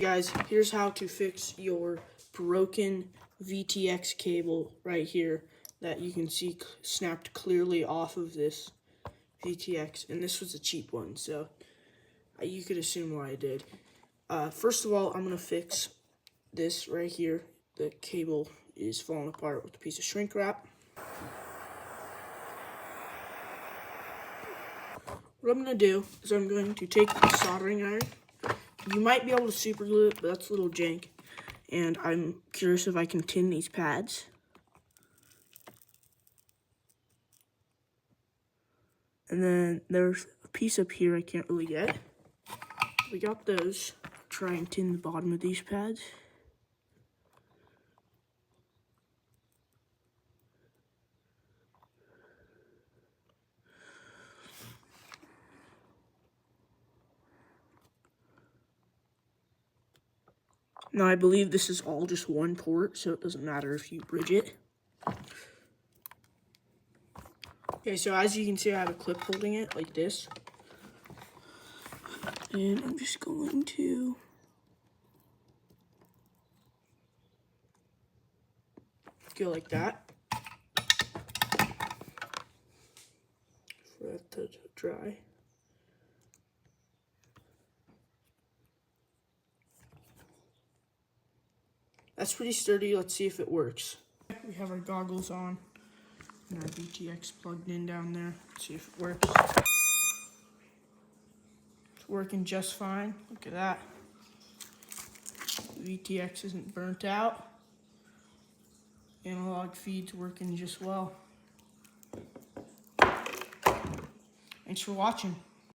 Guys, here's how to fix your broken VTX cable right here that you can see snapped clearly off of this VTX, and this was a cheap one, so you could assume why I did. First of all, I'm going to fix this right here. The cable is falling apart with a piece of shrink wrap. What I'm going to do is I'm going to take the soldering iron. You might be able to super glue it, but that's a little jank. And I'm curious if I can tin these pads. And then there's a piece up here I can't really get. We got those. Try and tin the bottom of these pads. Now I believe this is all just one port, so it doesn't matter if you bridge it. Okay, so as you can see, I have a clip holding it like this. And I'm just going to go like that for that to dry. That's pretty sturdy. Let's see if it works. We have our goggles on and our VTX plugged in down there. Let's see if it works. It's working just fine. Look at that. VTX isn't burnt out. Analog feed's working just well. Thanks for watching.